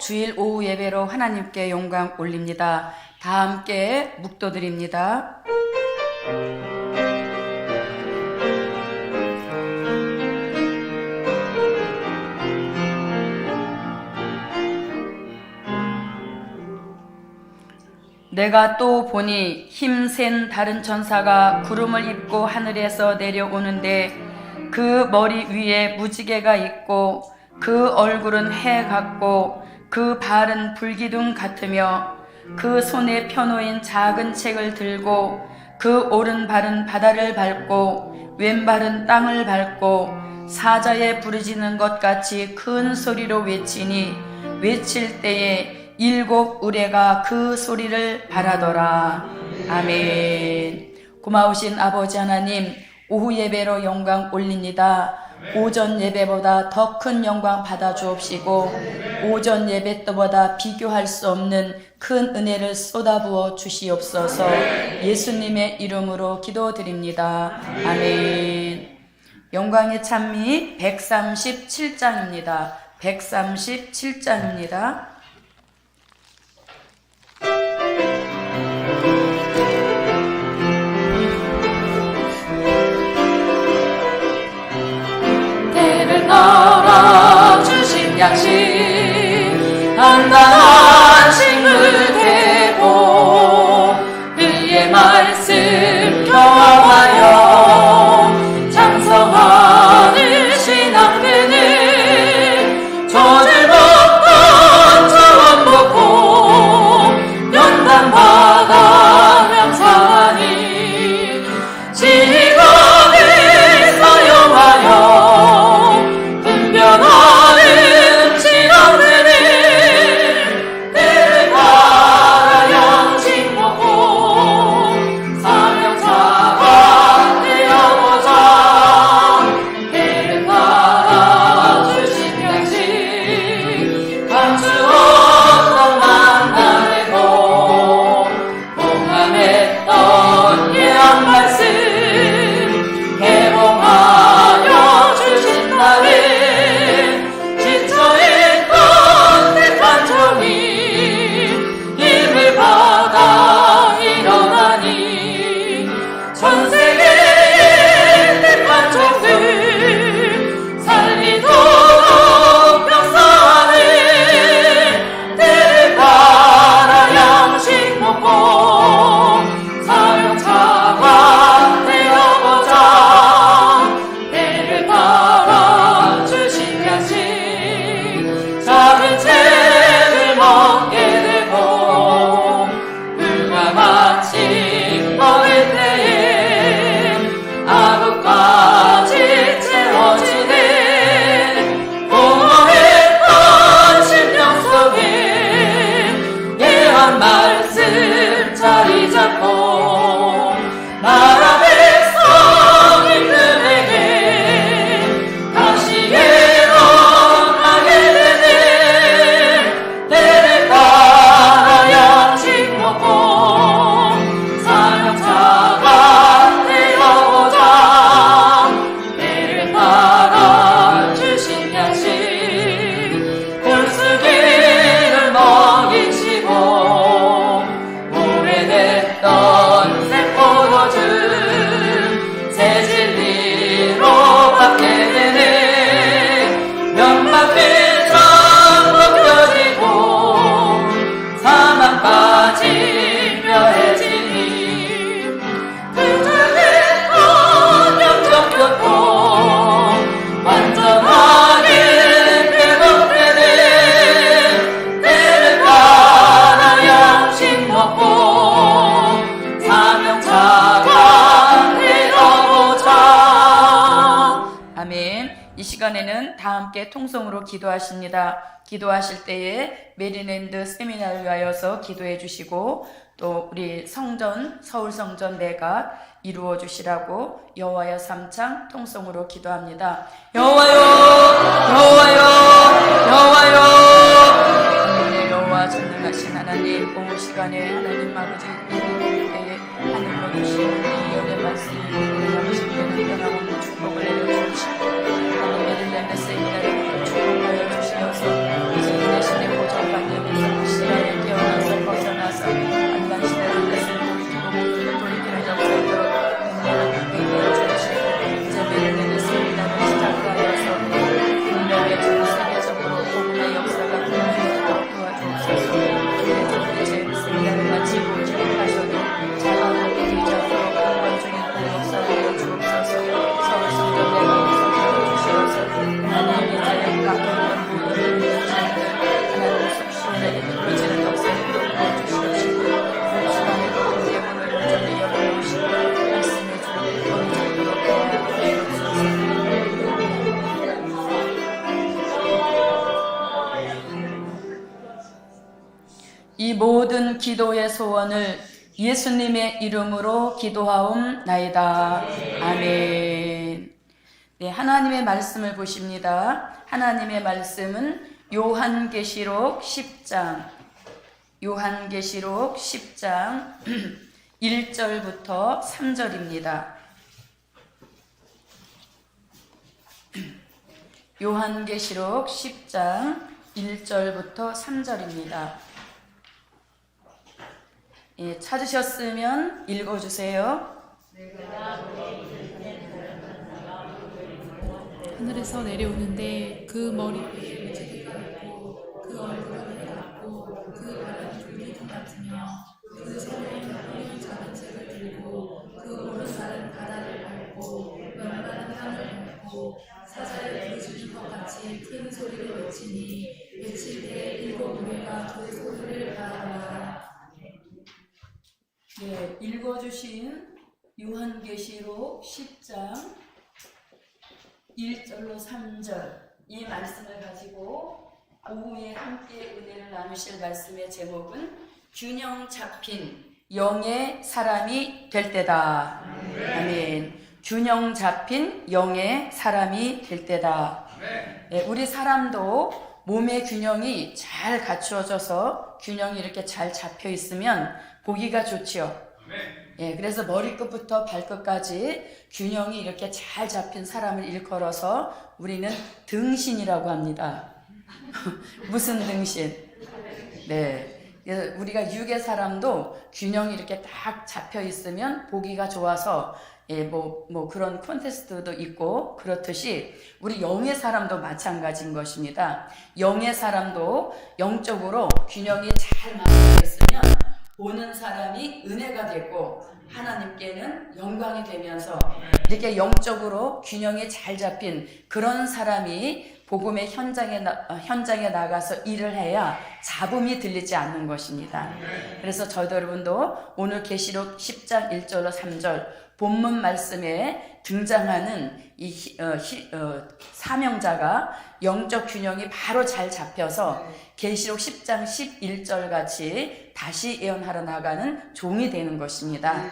주일 오후 예배로 하나님께 영광 올립니다. 다 함께 묵도드립니다. 내가 또 보니 힘센 다른 천사가 구름을 입고 하늘에서 내려오는데 그 머리 위에 무지개가 있고 그 얼굴은 해 같고 그 발은 불기둥 같으며 그 손에 펴놓인 작은 책을 들고 그 오른발은 바다를 밟고 왼발은 땅을 밟고 사자에 부르짖는 것 같이 큰 소리로 외치니 외칠 때에 7 의뢰가 그 소리를 바라더라. 아멘. 고마우신 아버지 하나님, 오후 예배로 영광 올립니다. 오전 예배보다 더 큰 영광 받아 주옵시고 오전 예배 때보다 비교할 수 없는 큰 은혜를 쏟아부어 주시옵소서. 예수님의 이름으로 기도드립니다. 아멘. 영광의 찬미 137장입니다. 137장입니다. 주신 양식 한가한 식물 되고 그의 말씀 경험하여 장성하는 신앙되는 전을 먹고 자원 먹고 연단 받아 명상하니 지각을 사용하여 분별하는 지렁이는 때를 따라 양식 먹고 사명자가 되어보자. 때를 따라 주신 양식 감추었던 만나내고 봉안했던 예언 말씀 개봉하여 주신 날에 힘을 받아 일어나니 전 세계의 택한 종들 살리도록 역사하네. 때를 따라 양식 먹고 사명자가 되어보자. 때를 따라 주신 양식 작은 채를 먹게 되고 물과 같이 먹을 때에 아구까지 채워지네. 공허했던 심령 속에 예언 말씀 자리 잡고 나라 백성인들에게 다시 예언하게 되네. 때를 따라 양식 먹고 사명자가 되어보자. 때를 따라 주신 양식 본쓰기를 먹이시고 오래됐던 새 포도주 새 진리로 받게 되네. 면박해져 벗겨지고 사망까지 묘해지니 그들의 영적 교통 완전하게 회복되네. 때를 따라 양식 먹고 사명자가 되어보자. 아멘. 이 시간에는 다 함께 통성으로 기도하십니다. 기도하실 때에 메리랜드 세미나를 위하여서 기도해 주시고 또 우리 성전 서울성전 내가 이루어 주시라고 여호와여 3창 통성으로 기도합니다. 여호와여 여호와여 여호와여 하늘의 여호와 전능하신 하나님, 오후 시간에 하나님 아버지 예배드릴 때에 하늘로 주신 이 연의 말씀이 우리 양식되는 변함없는 축복을 내려주시고 하나님 메릴랜드 세미나를 축복하여 주시어서 예수님 대신에 보좌받는 소원을 예수님의 이름으로 기도하옵나이다. 아멘. 네, 하나님의 말씀을 보십니다. 하나님의 말씀은 요한계시록 10장 1절부터 3절입니다. 요한계시록 10장 1절부터 3절입니다. 예, 찾으셨으면 읽어주세요. 하늘에서 내려오는데 그 머리에 무지개가 있고 그 얼굴은 해 같고 그 발은 조리금 같으며 그 손에 큰 작은 책을 들고 그 오른손은 바다를 밟고 멸망한 땅을 밟고 사자를 부르짖는 것 같이 큰 소리로 외치니 외칠 때 일곱 무리가 그 소리를 바라보라. 네, 읽어주신 요한계시록 10장 1절로 3절 이 말씀을 가지고 오후에 함께 은혜를 나누실 말씀의 제목은 균형 잡힌 영의 사람이 될 때다. 아멘. 균형 잡힌 영의 사람이 될 때다. 네, 우리 사람도 몸의 균형이 잘 갖추어져서 균형이 이렇게 잘 잡혀 있으면 보기가 좋지요. 예, 그래서 머리끝부터 발끝까지 균형이 이렇게 잘 잡힌 사람을 일컬어서 우리는 등신이라고 합니다. 무슨 등신? 네, 우리가 육의 사람도 균형이 이렇게 딱 잡혀 있으면 보기가 좋아서 예, 뭐 그런 콘테스트도 있고 그렇듯이 우리 영의 사람도 마찬가지인 것입니다. 영의 사람도 영적으로 균형이 잘 맞춰 있으면 보는 사람이 은혜가 되고 하나님께는 영광이 되면서 이렇게 영적으로 균형이 잘 잡힌 그런 사람이 복음의 현장에 나가서 일을 해야 잡음이 들리지 않는 것입니다. 그래서 저도 여러분도 오늘 계시록 10장 1절로 3절 본문 말씀에 등장하는 이 사명자가 영적 균형이 바로 잘 잡혀서 계시록 10장 11절 같이 다시 예언하러 나가는 종이 되는 것입니다.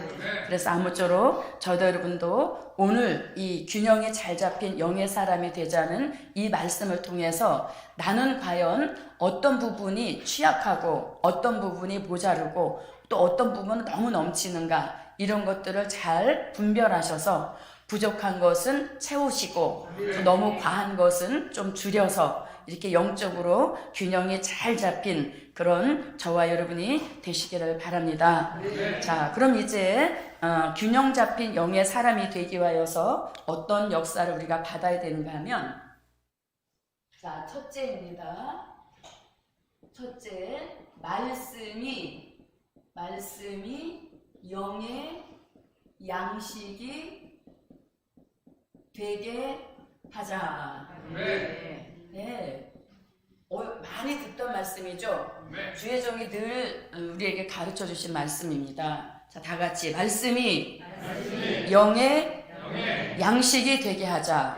그래서 아무쪼록 저도 여러분도 오늘 이 균형이 잘 잡힌 영의 사람이 되자는 이 말씀을 통해서 나는 과연 어떤 부분이 취약하고 어떤 부분이 모자르고 또 어떤 부분은 너무 넘치는가 이런 것들을 잘 분별하셔서 부족한 것은 채우시고 너무 과한 것은 좀 줄여서 이렇게 영적으로 균형이 잘 잡힌 그런 저와 여러분이 되시기를 바랍니다. 자, 그럼 이제 균형 잡힌 영의 사람이 되기 위하여서 어떤 역사를 우리가 받아야 되는가 하면 자, 첫째입니다. 첫째, 말씀이 영의 양식이 되게 하자. 네. 많이 듣던 말씀이죠. 주의 종이 늘 우리에게 가르쳐 주신 말씀입니다. 자, 다 같이 말씀이 영의 양식이 되게 하자.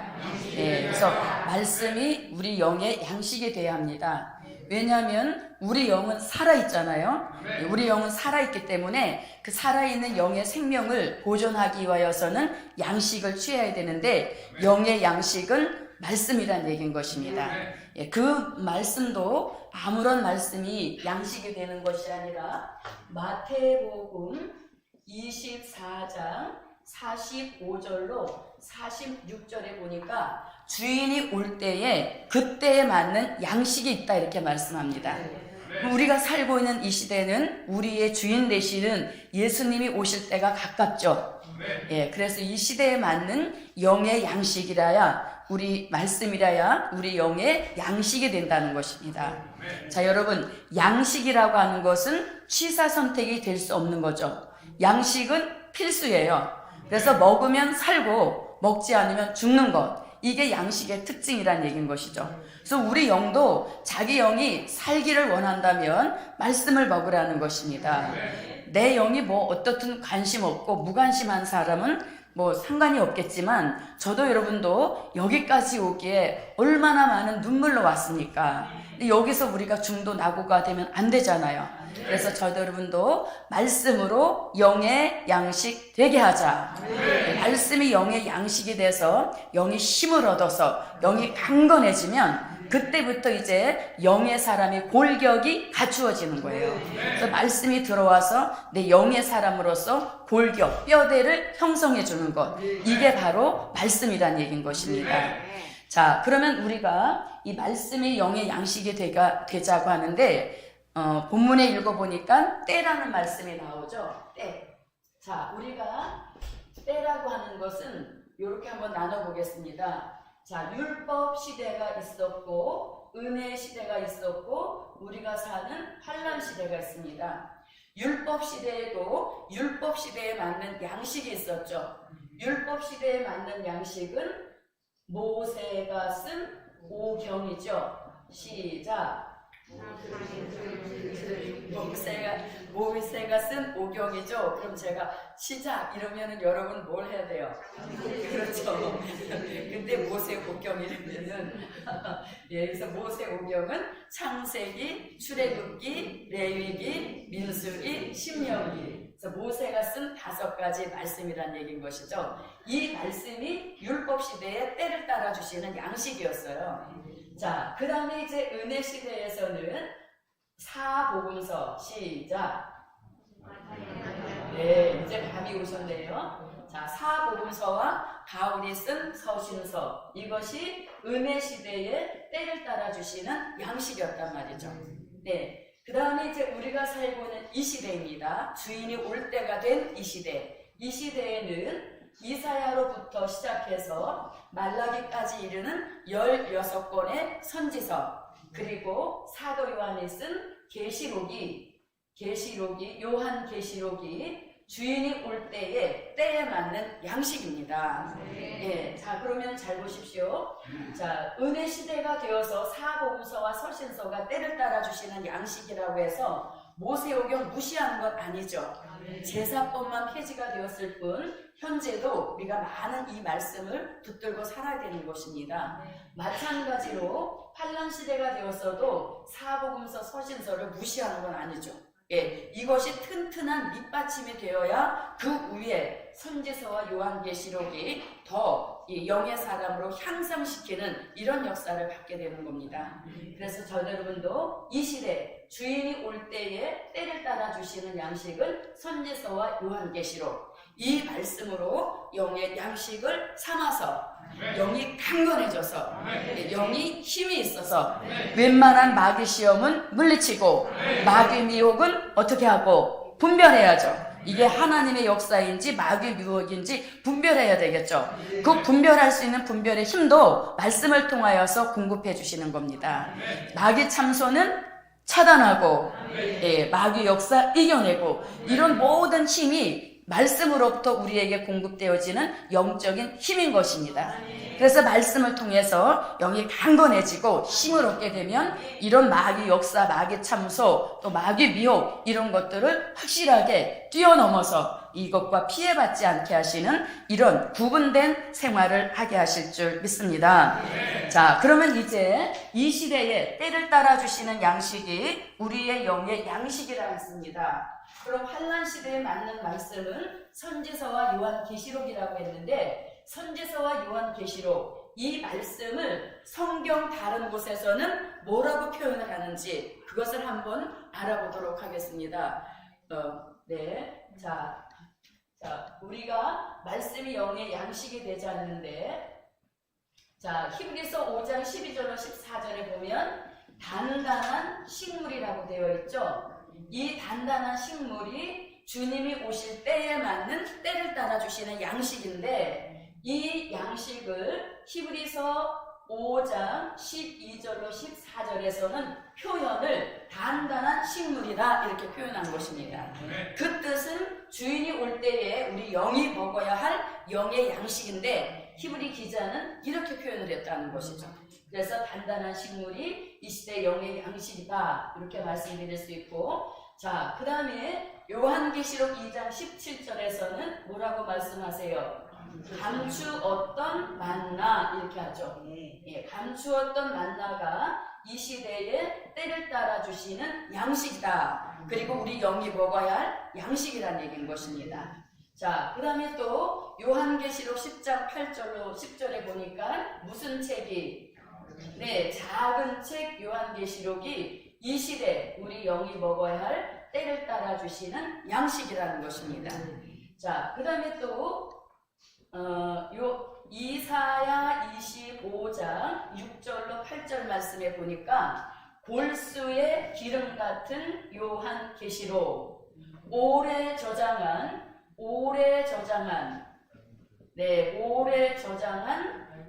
네, 그래서 말씀이 우리 영의 양식이 되어야 합니다. 왜냐하면 우리 영은 살아있잖아요. 우리 영은 살아있기 때문에 그 살아있는 영의 생명을 보존하기 위하여서는 양식을 취해야 되는데 영의 양식은 말씀이란 얘기인 것입니다. 예, 그 말씀도 아무런 말씀이 양식이 되는 것이 아니라 마태복음 24장 45절로 46절에 보니까 주인이 올 때에 그때에 맞는 양식이 있다 이렇게 말씀합니다. 우리가 살고 있는 이 시대는 우리의 주인 되시는 예수님이 오실 때가 가깝죠. 예, 그래서 이 시대에 맞는 영의 양식이라야 우리 말씀이라야 우리 영의 양식이 된다는 것입니다. 자, 여러분, 양식이라고 하는 것은 취사 선택이 될 수 없는 거죠. 양식은 필수예요. 그래서 먹으면 살고 먹지 않으면 죽는 것. 이게 양식의 특징이라는 얘기인 것이죠. 그래서 우리 영도 자기 영이 살기를 원한다면 말씀을 먹으라는 것입니다. 내 영이 뭐 어떻든 관심 없고 무관심한 사람은 뭐 상관이 없겠지만 저도 여러분도 여기까지 오기에 얼마나 많은 눈물로 왔습니까? 근데 여기서 우리가 중도 낙오가 되면 안 되잖아요. 그래서 저도 여러분도 말씀으로 영의 양식 되게 하자. 말씀이 영의 양식이 돼서 영이 힘을 얻어서 영이 강건해지면 그때부터 이제 영의 사람이 골격이 갖추어지는 거예요. 그래서 말씀이 들어와서 내 영의 사람으로서 골격, 뼈대를 형성해 주는 것. 이게 바로 말씀이란 얘기인 것입니다. 자, 그러면 우리가 이 말씀이 영의 양식이 되자고 하는데 본문에 읽어보니까 때라는 말씀이 나오죠. 때. 자, 우리가 때라고 하는 것은 이렇게 한번 나눠보겠습니다. 자, 율법 시대가 있었고 은혜 시대가 있었고 우리가 사는 환란 시대가 있습니다. 율법 시대에도 율법 시대에 맞는 양식이 있었죠. 율법 시대에 맞는 양식은 모세가 쓴 오경이죠. 시작. 모세가 쓴 오경이죠. 그럼 제가 시작 이러면은 여러분 뭘 해야 돼요? 그렇죠. 근데 모세 오경이라면은 예, 그래서 모세 오경은 창세기, 출애굽기, 레위기, 민수기, 신명기. 그래서 모세가 쓴 5가지 말씀이란 얘기인 것이죠. 이 말씀이 율법 시대에 때를 따라 주시는 양식이었어요. 자, 그 다음에 이제 은혜 시대에서는 사복음서 시작. 네, 이제 밤이 오셨네요. 자, 사복음서와 가울이 쓴 서신서, 이것이 은혜 시대에 때를 따라 주시는 양식이었단 말이죠. 네, 그 다음에 이제 우리가 살고 있는 이 시대입니다. 주인이 올 때가 된 이 시대. 이 시대에는 이사야로부터 시작해서 말라기까지 이르는 16권의 선지서, 그리고 사도 요한이 쓴 계시록이 요한계시록이 주인이 올 때에 맞는 양식입니다. 예, 자, 그러면 잘 보십시오. 자, 은혜 시대가 되어서 사복음서와 서신서가 때를 따라 주시는 양식이라고 해서 모세오경 무시하는 건 아니죠. 제사법만 폐지가 되었을 뿐 현재도 우리가 많은 이 말씀을 붙들고 살아야 되는 것입니다. 마찬가지로 환란 시대가 되었어도 사복음서 서신서를 무시하는 건 아니죠. 예, 이것이 튼튼한 밑받침이 되어야 그 위에 선지서와 요한계시록이 더 이 영의 사람으로 향상시키는 이런 역사를 갖게 되는 겁니다. 그래서 저 여러분도 이 시대 주인이 올 때에 때를 따라 주시는 양식은 선지서와 요한계시록, 이 말씀으로 영의 양식을 삼아서 영이 강건해져서 영이 힘이 있어서 웬만한 마귀 시험은 물리치고 마귀 미혹은 어떻게 하고 분별해야죠. 이게 하나님의 역사인지 마귀 미혹인지 분별해야 되겠죠. 그 분별할 수 있는 분별의 힘도 말씀을 통하여서 공급해 주시는 겁니다. 마귀 참소는 차단하고 마귀 역사 이겨내고, 이런 모든 힘이 말씀으로부터 우리에게 공급되어지는 영적인 힘인 것입니다. 그래서 말씀을 통해서 영이 강건해지고 힘을 얻게 되면 이런 마귀 역사, 마귀 참소, 또 마귀 미혹, 이런 것들을 확실하게 뛰어넘어서 이것과 피해받지 않게 하시는 이런 구분된 생활을 하게 하실 줄 믿습니다. 자, 그러면 이제 이 시대에 때를 따라 주시는 양식이 우리의 영의 양식이라고 했습니다. 그럼 환란 시대에 맞는 말씀은 선지서와 요한계시록이라고 했는데, 선지서와 요한계시록, 이 말씀을 성경 다른 곳에서는 뭐라고 표현을 하는지 그것을 한번 알아보도록 하겠습니다. 자, 우리가 말씀이 영의 양식이 되지 않는데, 자, 히브리서 5장 12절로 14절에 보면 단단한 식물이라고 되어 있죠. 이 단단한 식물이 주님이 오실 때에 맞는 때를 따라 주시는 양식인데, 이 양식을 히브리서 5장 12절로 14절에서는 표현을 단단한 식물이다 이렇게 표현한 것입니다. 그 뜻은 주인이 올 때에 우리 영이 먹어야 할 영의 양식인데, 히브리 기자는 이렇게 표현을 했다는 것이죠. 그래서 단단한 식물이 이 시대 영의 양식이다 이렇게 말씀드릴 수 있고, 자, 그 다음에 요한계시록 2장 17절에서는 뭐라고 말씀하세요? 감추었던 만나 이렇게 하죠. 감추었던 만나가 이 시대에 때를 따라 주시는 양식이다. 그리고 우리 영이 먹어야 할 양식이라는 얘기인 것입니다. 자, 그 다음에 또 요한계시록 10장 8절로 10절에 보니까 무슨 책이? 네, 작은 책 요한계시록이 이 시대 우리 영이 먹어야 할 때를 따라 주시는 양식이라는 것입니다. 자, 그 다음에 또 이사야 25장 6절로 8절 말씀에 보니까 골수의 기름 같은 요한계시록 오래 저장한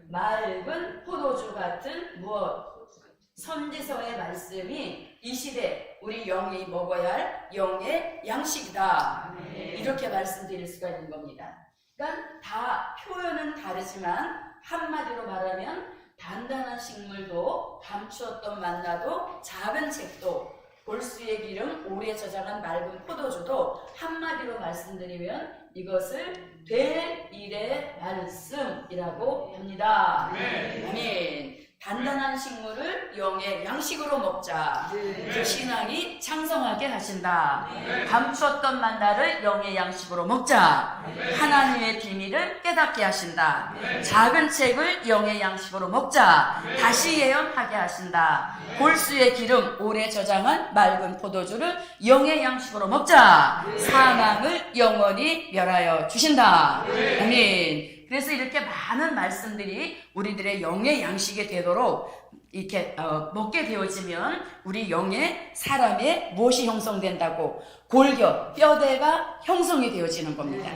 맑은 포도주 같은 무엇? 선지서의 말씀이 이 시대 우리 영이 먹어야 할 영의 양식이다. 이렇게 말씀드릴 수가 있는 겁니다. 그러니까 다 표현은 다르지만 한마디로 말하면 단단한 식물도 감추었던 만나도 작은 책도 골수의 기름 오래 저장한 맑은 포도주도 한마디로 말씀드리면 이것을 될 일의 말씀이라고 합니다. 아멘. 단단한 식물을 영의 양식으로 먹자. 그 신앙이 창성하게 하신다. 감추었던 만나를 영의 양식으로 먹자. 하나님의 비밀을 깨닫게 하신다. 작은 책을 영의 양식으로 먹자. 다시 예언하게 하신다. 골수의 기름 오래 저장한 맑은 포도주를 영의 양식으로 먹자. 사망을 영원히 멸하여 주신다. 아멘. 그래서 이렇게 많은 말씀들이 우리들의 영의 양식이 되도록 이렇게 먹게 되어지면 우리 영의 사람의 무엇이 형성된다고? 골격, 뼈대가 형성이 되어지는 겁니다.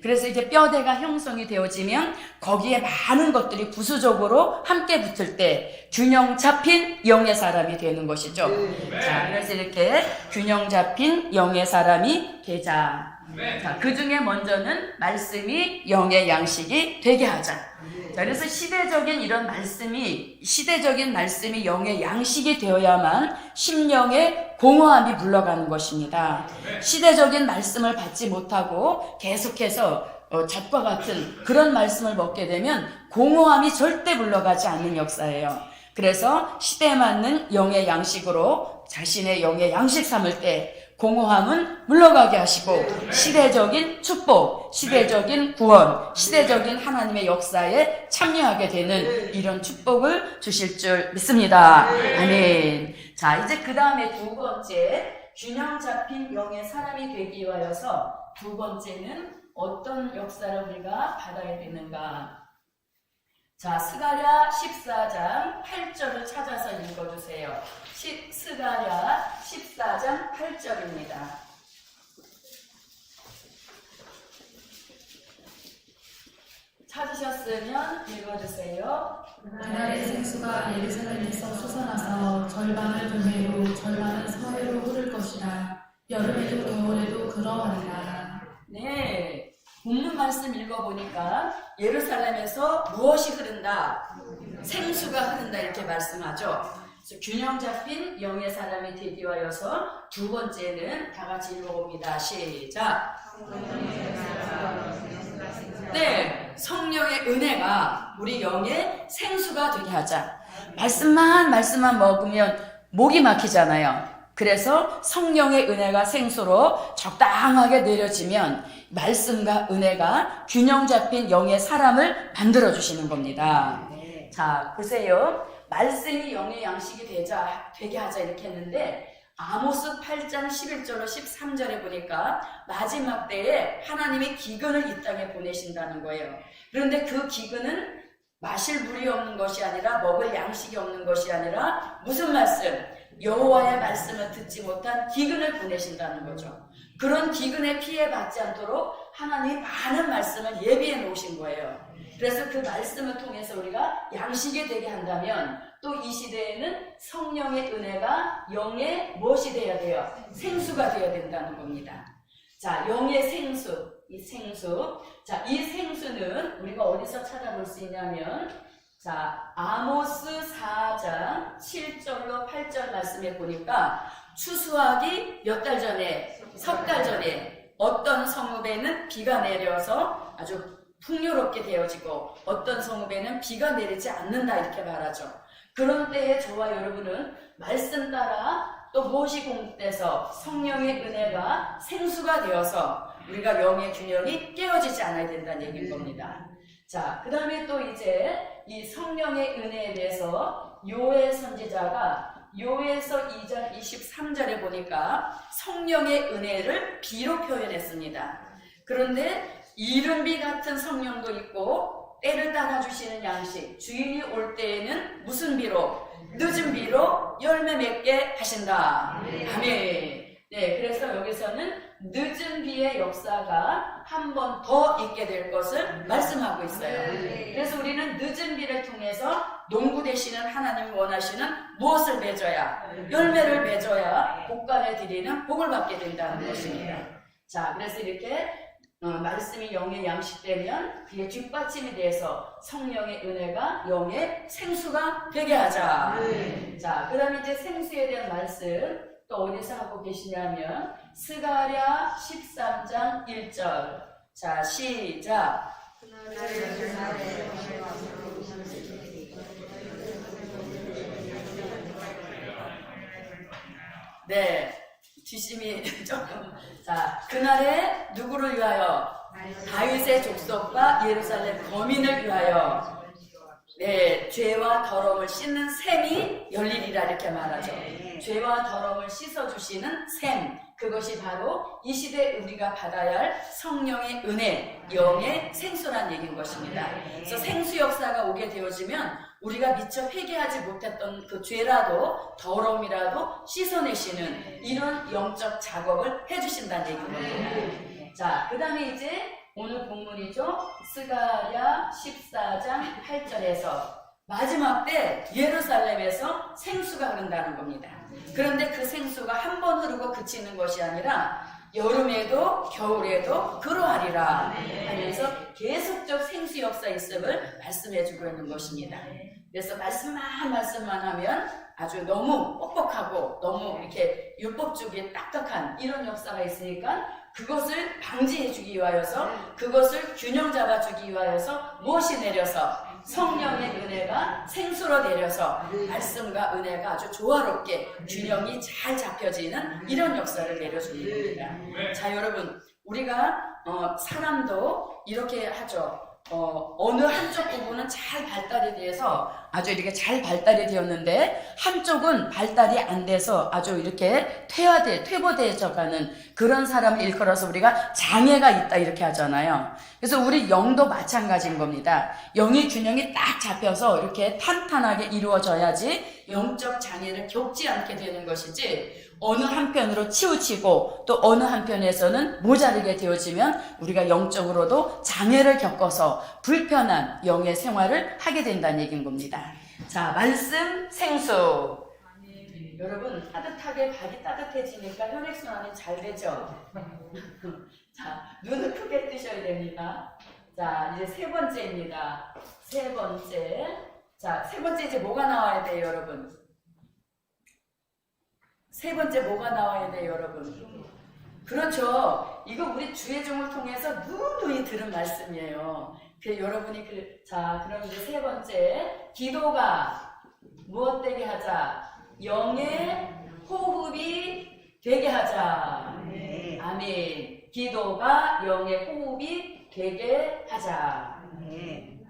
그래서 이제 뼈대가 형성이 되어지면 거기에 많은 것들이 부수적으로 함께 붙을 때 균형 잡힌 영의 사람이 되는 것이죠. 자, 그래서 이렇게 균형 잡힌 영의 사람이 되자. 자, 그 중에 먼저는 말씀이 영의 양식이 되게 하자. 자, 그래서 시대적인 말씀이 영의 양식이 되어야만 심령의 공허함이 물러가는 것입니다. 시대적인 말씀을 받지 못하고 계속해서 잣과 같은 그런 말씀을 먹게 되면 공허함이 절대 물러가지 않는 역사예요. 그래서 시대에 맞는 영의 양식으로 자신의 영의 양식 삼을 때 공허함은 물러가게 하시고 시대적인 축복, 시대적인 구원, 시대적인 하나님의 역사에 참여하게 되는 이런 축복을 주실 줄 믿습니다. 아멘. 자, 이제 그 다음에 두 번째, 균형 잡힌 영의 사람이 되기 위하여서 두 번째는 어떤 역사를 우리가 받아야 되는가? 자, 스가랴 14장 8절을 찾아서 읽어주세요. 스가랴 14장 8절입니다. 찾으셨으면 읽어주세요. 그날의 생수가 예루살렘에서 솟아나서 절반을 동해로 절반은 서해로 흐를 것이라. 여름에도 겨울에도 그러하리라. 네, 본문 말씀 읽어보니까 예루살렘에서 무엇이 흐른다? 생수가 흐른다 이렇게 말씀하죠. 그래서 균형 잡힌 영의 사람이 되기 위하여서 두 번째는 다 같이 읽어봅니다. 시작. 네, 성령의 은혜가 우리 영의 생수가 되게 하자. 말씀만 먹으면 목이 막히잖아요. 그래서 성령의 은혜가 생수로 적당하게 내려지면 말씀과 은혜가 균형 잡힌 영의 사람을 만들어 주시는 겁니다. 자, 보세요. 말씀이 영의 양식이 되게 하자 이렇게 했는데 아모스 8장 11절로 13절에 보니까 마지막 때에 하나님이 기근을 이 땅에 보내신다는 거예요. 그런데 그 기근은 마실 물이 없는 것이 아니라 먹을 양식이 없는 것이 아니라 무슨 말씀? 여호와의 말씀을 듣지 못한 기근을 보내신다는 거죠. 그런 기근에 피해 받지 않도록 하나님이 많은 말씀을 예비해 놓으신 거예요. 그래서 그 말씀을 통해서 우리가 양식이 되게 한다면 또 이 시대에는 성령의 은혜가 영의 무엇이 되어야 돼요? 생수가 되어야 된다는 겁니다. 자, 영의 생수, 이 생수. 자, 이 생수는 우리가 어디서 찾아볼 수 있냐면 자, 아모스 4장 7절로 8절 말씀에 보니까 추수하기 몇 달 전에, 석 달 전에 어떤 성읍에는 비가 내려서 아주 풍요롭게 되어지고 어떤 성읍에는 비가 내리지 않는다 이렇게 말하죠. 그런 때에 저와 여러분은 말씀 따라 또 무엇이 공급돼서 성령의 은혜가 생수가 되어서 우리가 영의 균형이 깨어지지 않아야 된다는 얘기인 겁니다. 자, 그 다음에 또 이제 이 성령의 은혜에 대해서 요엘 선지자가 요엘서 2장 23절에 보니까 성령의 은혜를 비로 표현했습니다. 그런데 이른비 같은 성령도 있고 때를 따라주시는 양식, 주인이 올 때에는 무슨 비로? 늦은 비로 열매 맺게 하신다. 아멘. 네, 그래서 여기서는 늦은 비의 역사가 한 번 더 있게 될 것을 말씀하고 있어요. 그래서 우리는 늦은 비를 통해서 농부 되시는 하나님 원하시는 무엇을 맺어야? 열매를 맺어야 복간에 드리는 복을 받게 된다는 것입니다. 자, 그래서 이렇게 말씀이 영의 양식되면 그의 뒷받침이 돼서 성령의 은혜가 영의 생수가 되게 하자. 자, 그 다음에 이제 생수에 대한 말씀 또 어디서 하고 계시냐면 스가랴 13장 1절. 자, 시작. 네, 뒷심이 조금. 자, 그날에 누구를 위하여? 다윗의 족속과 예루살렘 거민을 위하여. 네, 죄와 더러움을 씻는 샘이 열리리라 이렇게 말하죠. 죄와 더러움을 씻어주시는 샘, 그것이 바로 이 시대 우리가 받아야 할 성령의 은혜, 영의 생수란 얘기인 것입니다. 그래서 생수 역사가 오게 되어지면 우리가 미처 회개하지 못했던 그 죄라도 더러움이라도 씻어내시는 이런 영적 작업을 해주신다는 얘기입니다. 자, 그 다음에 이제 오늘 본문이죠. 스가랴 14장 8절에서 마지막 때 예루살렘에서 생수가 흐른다는 겁니다. 그런데 그 생수가 한 번 흐르고 그치는 것이 아니라 여름에도 겨울에도 그러하리라 하면서 계속적 생수 역사 있음을 말씀해 주고 있는 것입니다. 그래서 말씀만 하면 아주 너무 뻑뻑하고 너무 이렇게 율법주의에 딱딱한 이런 역사가 있으니까 그것을 방지해 주기 위하여서 그것을 균형 잡아 주기 위하여서 무엇이 내려서 성령의 은혜가 생수로 내려서 말씀과 은혜가 아주 조화롭게 균형이 잘 잡혀지는 이런 역사를 내려주는 겁니다. 자, 여러분, 우리가 사람도 이렇게 하죠. 어느 한쪽 부분은 잘 발달이 돼서 아주 이렇게 잘 발달이 되었는데 한쪽은 발달이 안 돼서 아주 이렇게 퇴보되어져 가는 그런 사람을 일컬어서 우리가 장애가 있다 이렇게 하잖아요. 그래서 우리 영도 마찬가지인 겁니다. 영의 균형이 딱 잡혀서 이렇게 탄탄하게 이루어져야지 영적 장애를 겪지 않게 되는 것이지 어느 한편으로 치우치고 또 어느 한편에서는 모자르게 되어지면 우리가 영적으로도 장애를 겪어서 불편한 영의 생활을 하게 된다는 얘기인 겁니다. 자, 말씀 생수. 여러분, 따뜻하게 발이 따뜻해지니까 혈액순환이 잘 되죠? 자, 눈을 크게 뜨셔야 됩니다. 자, 이제 세 번째입니다. 세 번째. 자, 세 번째 이제 뭐가 나와야 돼요, 여러분? 세 번째 뭐가 나와야 돼요, 여러분? 그렇죠. 이거 우리 주의종을 통해서 누누이 들은 말씀이에요. 여러분이 자, 그럼 이제 세 번째. 기도가 무엇 되게 하자? 영의 호흡이 되게 하자. 아멘. 기도가 영의 호흡이 되게 하자.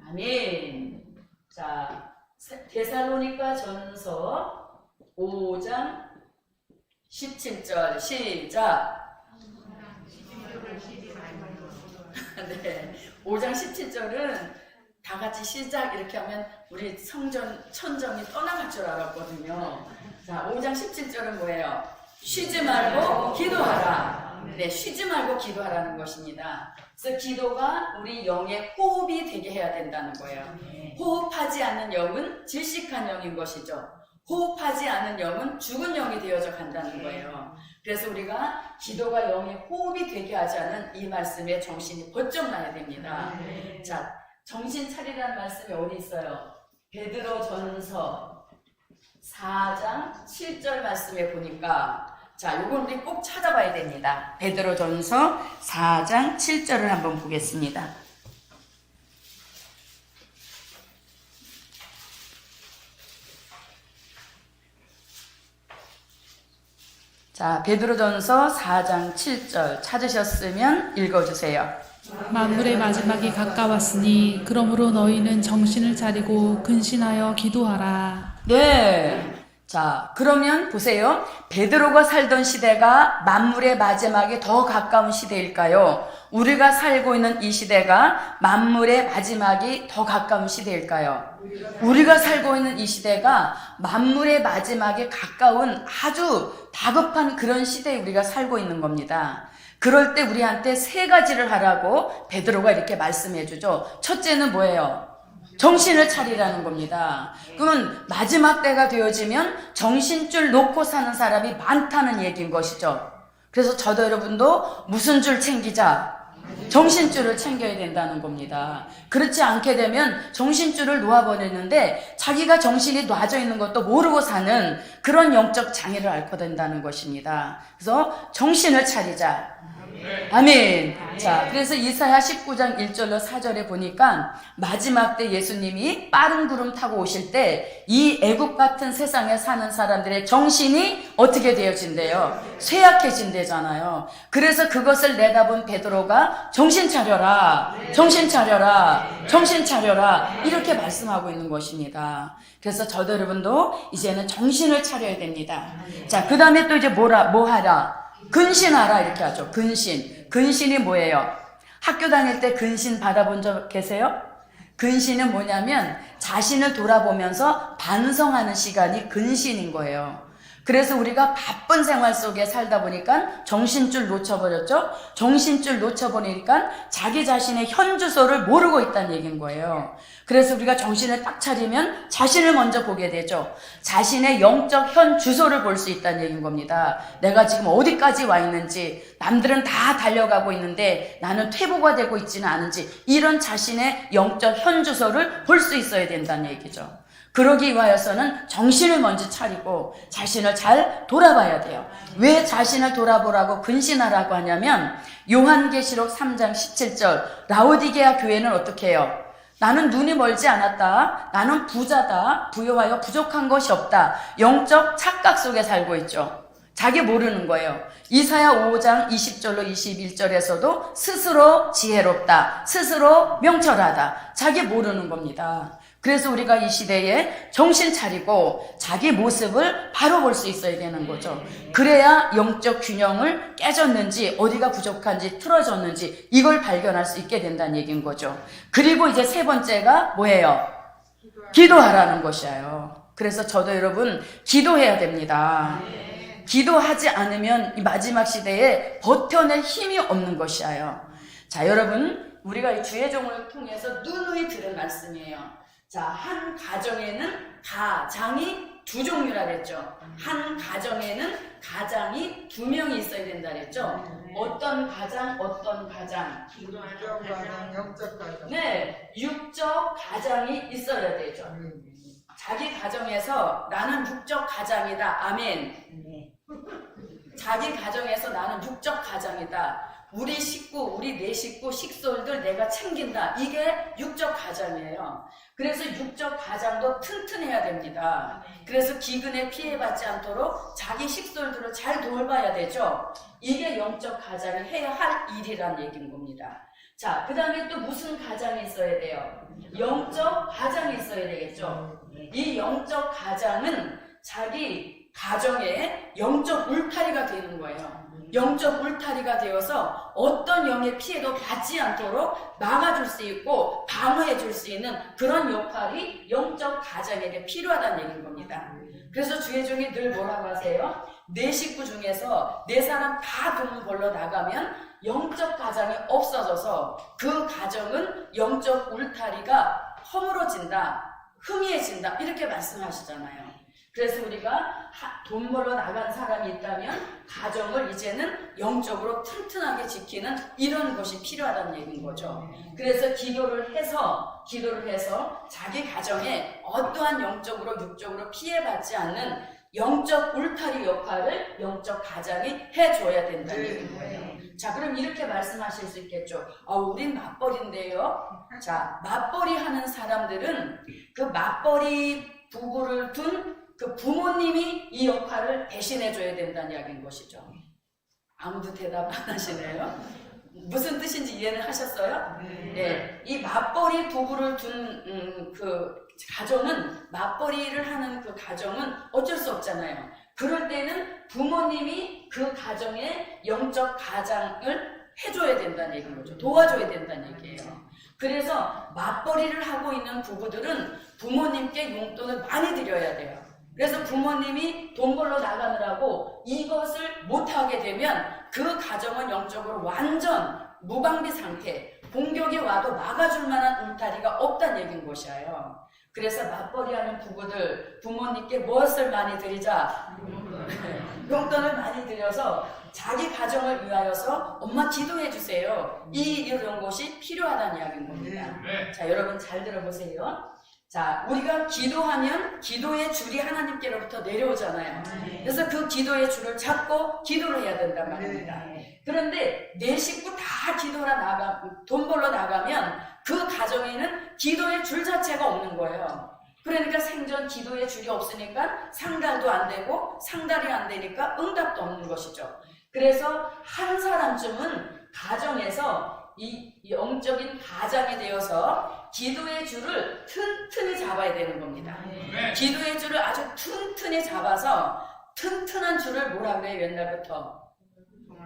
아멘. 자, 데살로니가 전서 5장 17절 시작. 네, 5장 17절은 다 같이 시작 이렇게 하면 우리 천정이 떠나갈 줄 알았거든요. 자, 5장 17절은 뭐예요? 쉬지 말고 기도하라. 네, 쉬지 말고 기도하라는 것입니다. 그래서 기도가 우리 영의 호흡이 되게 해야 된다는 거예요. 호흡하지 않는 영은 질식한 영인 것이죠. 호흡하지 않은 영은 죽은 영이 되어져 간다는 거예요. 그래서 우리가 기도가 영의 호흡이 되게 하자는 이 말씀에 정신이 번쩍 나야 됩니다. 자, 정신 차리라는 말씀이 어디 있어요? 베드로 전서 4장 7절 말씀에 보니까 자, 요건 우리 꼭 찾아봐야 됩니다. 베드로 전서 4장 7절을 한번 보겠습니다. 자, 베드로전서 4장 7절 찾으셨으면 읽어주세요. 만물의 마지막이 가까웠으니 그러므로 너희는 정신을 차리고 근신하여 기도하라. 네. 자, 그러면 보세요. 베드로가 살던 시대가 만물의 마지막에 더 가까운 시대일까요? 우리가 살고 있는 이 시대가 만물의 마지막이 더 가까운 시대일까요? 우리가 살고 있는 이 시대가 만물의 마지막에 가까운 아주 다급한 그런 시대에 우리가 살고 있는 겁니다. 그럴 때 우리한테 세 가지를 하라고 베드로가 이렇게 말씀해 주죠. 첫째는 뭐예요? 정신을 차리라는 겁니다. 그러면 마지막 때가 되어지면 정신줄 놓고 사는 사람이 많다는 얘기인 것이죠. 그래서 저도 여러분도 무슨 줄 챙기자? 정신줄을 챙겨야 된다는 겁니다. 그렇지 않게 되면 정신줄을 놓아버리는데 자기가 정신이 놔져 있는 것도 모르고 사는 그런 영적 장애를 앓게 된다는 것입니다. 그래서 정신을 차리자. 아멘. 자, 그래서 이사야 19장 1절로 4절에 보니까 마지막 때 예수님이 빠른 구름 타고 오실 때 이 애국 같은 세상에 사는 사람들의 정신이 어떻게 되어진대요? 쇠약해진대잖아요. 그래서 그것을 내다본 베드로가 정신 차려라, 정신 차려라, 정신 차려라 이렇게 말씀하고 있는 것입니다. 그래서 저도 여러분도 이제는 정신을 차려야 됩니다. 자, 그 다음에 또 이제 뭐 하라? 근신하라 이렇게 하죠. 근신. 근신이 뭐예요? 학교 다닐 때 근신 받아본 적 계세요? 근신은 뭐냐면 자신을 돌아보면서 반성하는 시간이 근신인 거예요. 그래서 우리가 바쁜 생활 속에 살다 보니까 정신줄 놓쳐버렸죠? 정신줄 놓쳐버리니까 자기 자신의 현 주소를 모르고 있다는 얘기인 거예요. 그래서 우리가 정신을 딱 차리면 자신을 먼저 보게 되죠. 자신의 영적 현 주소를 볼 수 있다는 얘기인 겁니다. 내가 지금 어디까지 와 있는지, 남들은 다 달려가고 있는데 나는 퇴보가 되고 있지는 않은지, 이런 자신의 영적 현 주소를 볼 수 있어야 된다는 얘기죠. 그러기 위하여서는 정신을 먼저 차리고 자신을 잘 돌아봐야 돼요. 왜 자신을 돌아보라고 근신하라고 하냐면 요한계시록 3장 17절 라오디게아 교회는 어떻게 해요? 나는 눈이 멀지 않았다. 나는 부자다. 부유하여 부족한 것이 없다. 영적 착각 속에 살고 있죠. 자기 모르는 거예요. 이사야 5장 20절로 21절에서도 스스로 지혜롭다. 스스로 명철하다. 자기 모르는 겁니다. 그래서 우리가 이 시대에 정신 차리고 자기 모습을 바로 볼 수 있어야 되는 거죠. 그래야 영적 균형을 깨졌는지 어디가 부족한지 틀어졌는지 이걸 발견할 수 있게 된다는 얘기인 거죠. 그리고 이제 세 번째가 뭐예요? 기도하라는 것이에요. 그래서 저도 여러분 기도해야 됩니다. 기도하지 않으면 이 마지막 시대에 버텨낼 힘이 없는 것이에요. 자, 여러분 우리가 이 주의 종을 통해서 누누이 들은 말씀이에요. 자, 한 가정에는 가장이 두 종류라 그랬죠. 한 가정에는 가장이 두 명이 있어야 된다 그랬죠. 어떤 가장, 어떤 가장? 육적 가장, 영적 가장. 네, 육적 가장이 있어야 되죠. 자기 가정에서 나는 육적 가장이다. 아멘. 자기 가정에서 나는 육적 가장이다. 우리 식구, 우리 내 식구, 식솔들 내가 챙긴다. 이게 육적 가장이에요. 그래서 육적 가장도 튼튼해야 됩니다. 그래서 기근에 피해받지 않도록 자기 식솔들을 잘 돌봐야 되죠. 이게 영적 가장이 해야 할 일이란 얘기인 겁니다. 자, 그 다음에 또 무슨 가장이 있어야 돼요? 영적 가장이 있어야 되겠죠. 이 영적 가장은 자기 가정에 영적 울타리가 되는 거예요. 영적 울타리가 되어서 어떤 영의 피해도 받지 않도록 막아줄 수 있고 방어해 줄 수 있는 그런 역할이 영적 가장에게 필요하다는 얘기인 겁니다. 그래서 주의 종이 늘 뭐라고 하세요? 내 식구 중에서 네 사람 다 돈 벌러 나가면 영적 가장이 없어져서 그 가정은 영적 울타리가 허물어진다, 희미해진다 이렇게 말씀하시잖아요. 그래서 우리가 돈 벌러 나간 사람이 있다면 가정을 이제는 영적으로 튼튼하게 지키는 이런 것이 필요하다는 얘기인 거죠. 그래서 기도를 해서 자기 가정에 어떠한 영적으로 육적으로 피해받지 않는 영적 울타리 역할을 영적 가장이 해줘야 된다는 얘기인 거예요. 자, 그럼 이렇게 말씀하실 수 있겠죠. 우린 맞벌이인데요. 자, 맞벌이 하는 사람들은 그 맞벌이 부부를 둔 그 부모님이 이 역할을 대신해줘야 된다는 이야기인 것이죠. 아무도 대답 안 하시네요. 무슨 뜻인지 이해는 하셨어요? 네. 이 맞벌이 부부를 둔 그 가정은, 맞벌이를 하는 그 가정은 어쩔 수 없잖아요. 그럴 때는 부모님이 그 가정의 영적 가장을 해줘야 된다는 얘기인 거죠. 도와줘야 된다는 얘기예요. 그래서 맞벌이를 하고 있는 부부들은 부모님께 용돈을 많이 드려야 돼요. 그래서 부모님이 돈 벌러 나가느라고 이것을 못하게 되면 그 가정은 영적으로 완전 무방비 상태, 공격이 와도 막아줄 만한 울타리가 없다는 얘기인 것이에요. 그래서 맞벌이하는 부부들, 부모님께 무엇을 많이 드리자? 용돈을 많이 드려서 자기 가정을 위하여서 엄마 기도해 주세요. 이런 것이 필요하다는 이야기인 겁니다. 자, 여러분 잘 들어보세요. 자, 우리가 기도하면 기도의 줄이 하나님께로부터 내려오잖아요. 그래서 그 기도의 줄을 잡고 기도를 해야 된단 말입니다. 그런데 내 식구 다 돈 벌러 나가면 그 가정에는 기도의 줄 자체가 없는 거예요. 그러니까 생전 기도의 줄이 없으니까 상달도 안 되고 상달이 안 되니까 응답도 없는 것이죠. 그래서 한 사람쯤은 가정에서 이 영적인 가장이 되어서 기도의 줄을 튼튼히 잡아야 되는 겁니다. 기도의 줄을 아주 튼튼히 잡아서, 튼튼한 줄을 뭐라 그래요? 옛날부터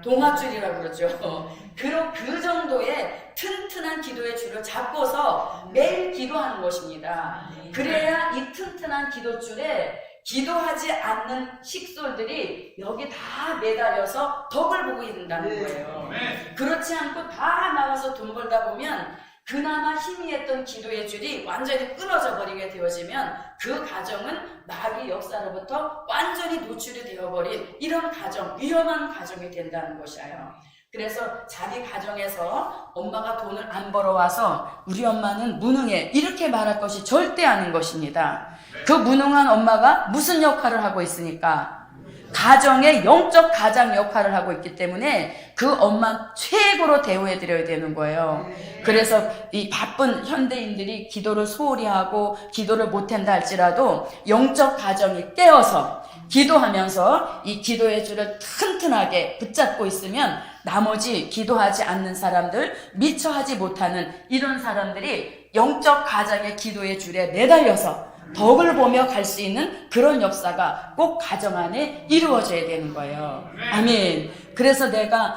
동아줄이라고 그러죠. 그 정도의 튼튼한 기도의 줄을 잡고서 매일 기도하는 것입니다. 그래야 이 튼튼한 기도줄에 기도하지 않는 식솔들이 여기 다 매달려서 덕을 보고 있는다는 거예요. 그렇지 않고 다 나가서 돈 벌다 보면 그나마 희미했던 기도의 줄이 완전히 끊어져 버리게 되어지면 그 가정은 마귀 역사로부터 완전히 노출이 되어버린 이런 가정, 위험한 가정이 된다는 것이에요. 그래서 자기 가정에서 엄마가 돈을 안 벌어와서 우리 엄마는 무능해, 이렇게 말할 것이 절대 아닌 것입니다. 그 무능한 엄마가 무슨 역할을 하고 있으니까? 가정의 영적 가장 역할을 하고 있기 때문에 그 엄마 최고로 대우해 드려야 되는 거예요. 그래서 이 바쁜 현대인들이 기도를 소홀히 하고 기도를 못한다 할지라도 영적 가정이 깨어서 기도하면서 이 기도의 줄을 튼튼하게 붙잡고 있으면 나머지 기도하지 않는 사람들, 미처 하지 못하는 이런 사람들이 영적 가정의 기도의 줄에 매달려서 덕을 보며 갈 수 있는 그런 역사가 꼭 가정 안에 이루어져야 되는 거예요. 아멘. 그래서 내가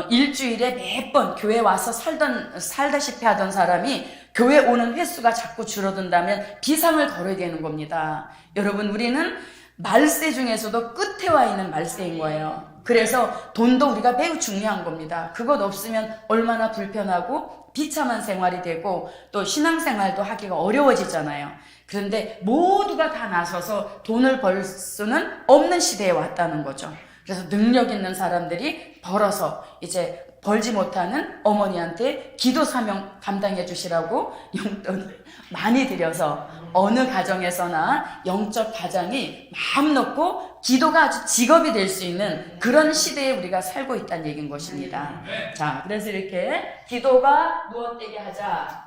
일주일에 몇 번 교회 와서 살다시피 하던 사람이 교회 오는 횟수가 자꾸 줄어든다면 비상을 걸어야 되는 겁니다. 여러분, 우리는 말세 중에서도 끝에 와 있는 말세인 거예요. 그래서 돈도 우리가 매우 중요한 겁니다. 그것 없으면 얼마나 불편하고 비참한 생활이 되고 또 신앙생활도 하기가 어려워지잖아요. 그런데 모두가 다 나서서 돈을 벌 수는 없는 시대에 왔다는 거죠. 그래서 능력 있는 사람들이 벌어서 이제 벌지 못하는 어머니한테 기도 사명 감당해 주시라고 용돈을 많이 드려서 어느 가정에서나 영적 가장이 마음 놓고 기도가 아주 직업이 될 수 있는 그런 시대에 우리가 살고 있다는 얘기인 것입니다. 자, 그래서 이렇게 기도가 무엇되게 하자?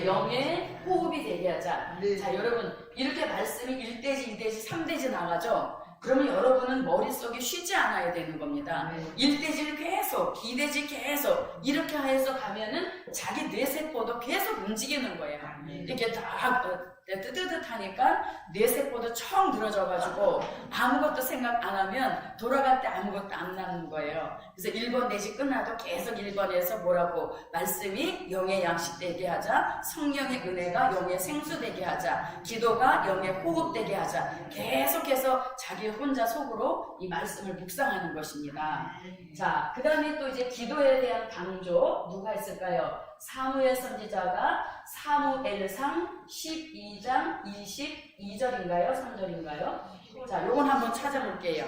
영의 호흡이 되게 하자. 자, 여러분, 이렇게 말씀이 1대지, 2대지, 3대지 나가죠? 그러면 여러분은 머릿속에 쉬지 않아야 되는 겁니다. 1대지를 계속, 2대지 계속 이렇게 해서 가면은 자기 뇌세포도 계속 움직이는 거예요. 이렇게 딱 뜨뜻하니까 뇌세포도 청 늘어져가지고 아무것도 생각 안 하면 돌아갈 때 아무것도 안 나는 거예요. 그래서 1번 내지 끝나도 계속 1번에서 뭐라고? 말씀이 영의 양식 되게 하자, 성령의 은혜가 영의 생수 되게 하자, 기도가 영의 호흡 되게 하자, 계속해서 자기 혼자 속으로 이 말씀을 묵상하는 것입니다. 자, 그 다음에 또 이제 기도에 대한 강조 누가 있을까요? 사무엘 선지자가 사무엘상 12장 22절인가요? 3절인가요? 자, 요건 한번 찾아볼게요.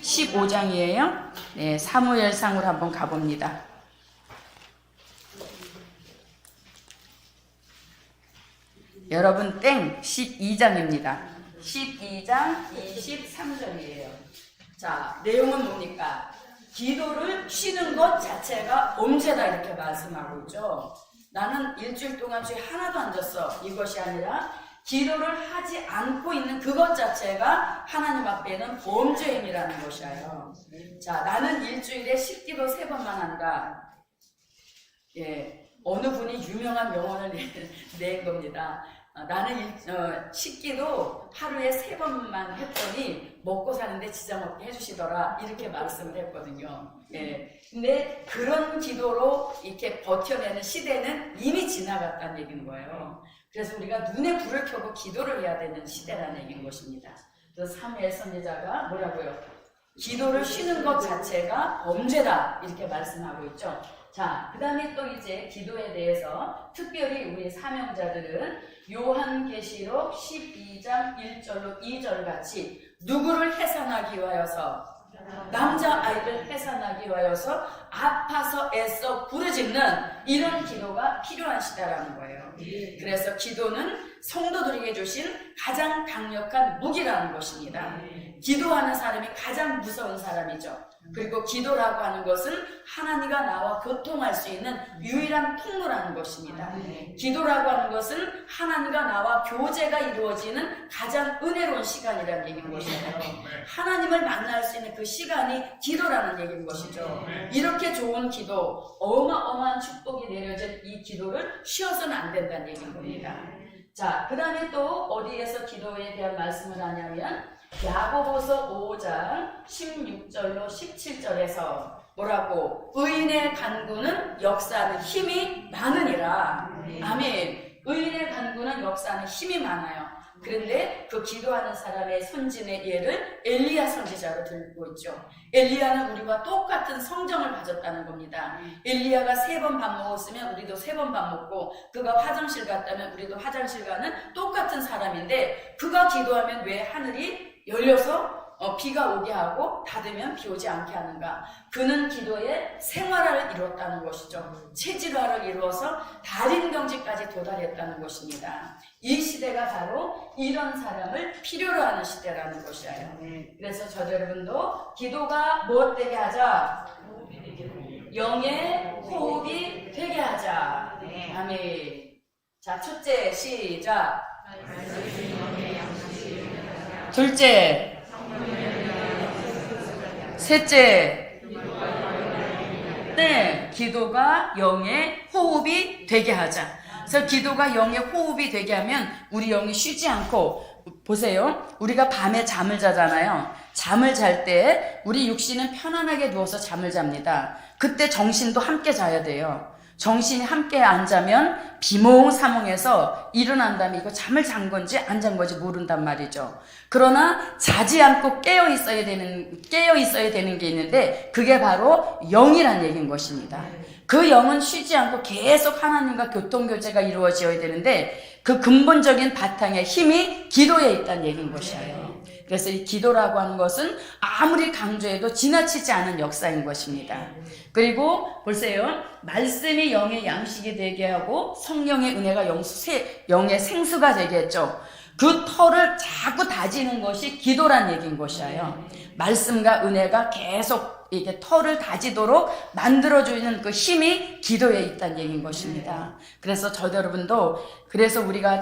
15장이에요. 네, 사무엘상으로 한번 가봅니다. 여러분 땡 12장입니다. 12장 23절이에요. 자, 내용은 뭡니까? 기도를 쉬는 것 자체가 엄죄다 이렇게 말씀하고 있죠. 나는 일주일 동안 죄 하나도 안 졌어. 이것이 아니라 기도를 하지 않고 있는 그것 자체가 하나님 앞에는 범죄 행위라는 것이에요. 자, 나는 일주일에 10기도 3번만 한다. 예, 어느 분이 유명한 명언을 낸 겁니다. 나는 10기도 하루에 3번만 했더니 먹고 사는데 지장 없게 해주시더라. 이렇게 말씀을 했거든요. 예. 근데 그런 기도로 이렇게 버텨내는 시대는 이미 지나갔다는 얘기인 거예요. 그래서 우리가 눈에 불을 켜고 기도를 해야 되는 시대라는 얘기인 것입니다. 그래서 사무엘 선지자가 뭐라고요? 기도를 쉬는 것 자체가 범죄다. 이렇게 말씀하고 있죠. 자, 그 다음에 또 이제 기도에 대해서 특별히 우리 사명자들은 요한계시록 12장 1절로 2절 같이 누구를 해산하기 위하여서 남자아이를 해산하기 위하여서 아파서 애써 부르짖는 이런 기도가 필요한 시대라는 거예요. 그래서 기도는 성도들에게 주신 가장 강력한 무기라는 것입니다. 기도하는 사람이 가장 무서운 사람이죠. 그리고 기도라고 하는 것은 하나님과 나와 교통할 수 있는 유일한 통로라는 것입니다. 기도라고 하는 것은 하나님과 나와 교제가 이루어지는 가장 은혜로운 시간이라는 얘기인 것이에요. 하나님을 만날 수 있는 그 시간이 기도라는 얘기인 것이죠. 이렇게 좋은 기도, 어마어마한 축복이 내려진 이 기도를 쉬어서는 안 된다는 얘기인 겁니다. 자, 그 다음에 또 어디에서 기도에 대한 말씀을 하냐면 야고보서 5장 16절로 17절에서 뭐라고? 의인의 간구는 역사하는 힘이 많으니라. 아멘. 의인의 간구는 역사하는 힘이 많아요. 그런데 그 기도하는 사람의 선진의 예를 엘리야 선지자로 들고 있죠. 엘리야는 우리와 똑같은 성정을 가졌다는 겁니다. 엘리야가 3번 밥 먹었으면 우리도 3번 밥 먹고, 그가 화장실 갔다면 우리도 화장실 가는 똑같은 사람인데, 그가 기도하면 왜 하늘이 열려서 비가 오게 하고 닫으면 비 오지 않게 하는가? 그는 기도에 생활화를 이뤘다는 것이죠. 체질화를 이루어서 달인경지까지 도달했다는 것입니다. 이 시대가 바로 이런 사람을 필요로 하는 시대라는 것이에요. 그래서 저도 여러분도 기도가 무엇 되게 하자? 영의 호흡이 되게 하자. 아멘. 자, 첫째 시작. 둘째, 셋째, 네, 기도가 영의 호흡이 되게 하자. 그래서 기도가 영의 호흡이 되게 하면 우리 영이 쉬지 않고, 보세요. 우리가 밤에 잠을 자잖아요. 잠을 잘 때 우리 육신은 편안하게 누워서 잠을 잡니다. 그때 정신도 함께 자야 돼요. 정신이 함께 안 자면 비몽사몽해서 일어난 다음에 이거 잠을 잔 건지 안 잔 건지 모른단 말이죠. 그러나 자지 않고 깨어 있어야 되는 게 있는데, 그게 바로 영이란 얘기인 것입니다. 그 영은 쉬지 않고 계속 하나님과 교통교제가 이루어져야 되는데, 그 근본적인 바탕의 힘이 기도에 있다는 얘기인 것이에요. 그래서 이 기도라고 하는 것은 아무리 강조해도 지나치지 않은 역사인 것입니다. 그리고 보세요. 말씀이 영의 양식이 되게 하고 성령의 은혜가 영의 생수가 되게 했죠. 그 털을 자꾸 다지는 것이 기도란 얘기인 것이에요. 말씀과 은혜가 계속 이게 털을 다지도록 만들어주는 그 힘이 기도에 있다는 얘기인 것입니다. 그래서 저도 여러분도, 그래서 우리가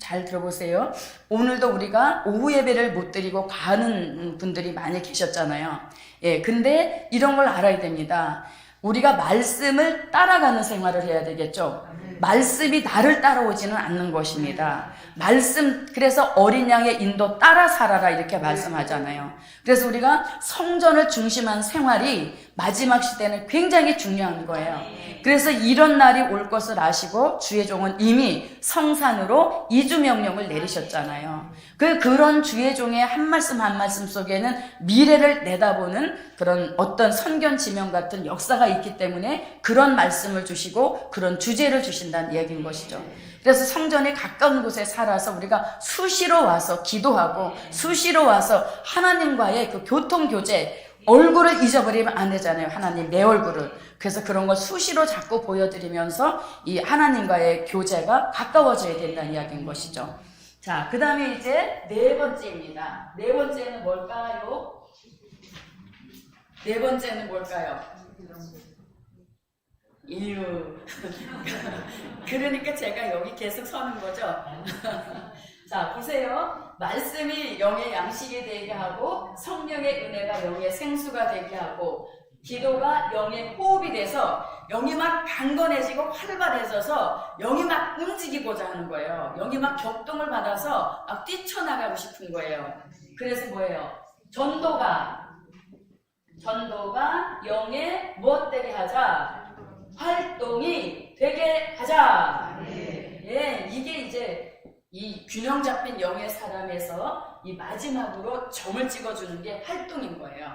잘 들어보세요. 오늘도 우리가 오후 예배를 못 드리고 가는 분들이 많이 계셨잖아요. 예, 근데 이런 걸 알아야 됩니다. 우리가 말씀을 따라가는 생활을 해야 되겠죠. 말씀이 나를 따라오지는 않는 것입니다. 그래서 어린 양의 인도 따라 살아라 이렇게 말씀하잖아요. 그래서 우리가 성전을 중심한 생활이 마지막 시대는 굉장히 중요한 거예요. 그래서 이런 날이 올 것을 아시고 주의 종은 이미 성산으로 이주 명령을 내리셨잖아요. 그런 주의 종의 한 말씀 한 말씀 속에는 미래를 내다보는 그런 어떤 선견 지명 같은 역사가 있기 때문에 그런 말씀을 주시고 그런 주제를 주신다는 얘기인 것이죠. 그래서 성전에 가까운 곳에 살아서 우리가 수시로 와서 기도하고 수시로 와서 하나님과의 그 교통교제, 얼굴을 잊어버리면 안 되잖아요. 하나님 내 얼굴을. 그래서 그런 걸 수시로 자꾸 보여드리면서 이 하나님과의 교제가 가까워져야 된다는 이야기인 것이죠. 자, 그 다음에 이제 네 번째입니다. 네 번째는 뭘까요? 네 번째는 뭘까요? 이유. 그러니까 제가 여기 계속 서는 거죠. 자, 보세요. 말씀이 영의 양식이 되게 하고 성령의 은혜가 영의 생수가 되게 하고 기도가 영의 호흡이 돼서 영이 막 강건해지고 활발해져서 영이 막 움직이고자 하는 거예요. 영이 막 격동을 받아서 막 뛰쳐나가고 싶은 거예요. 그래서 뭐예요? 전도가 영의 무엇 되게 하자? 활동이 되게 하자. 예, 이게 이제 이 균형 잡힌 영의 사람에서 이 마지막으로 점을 찍어주는 게 활동인 거예요.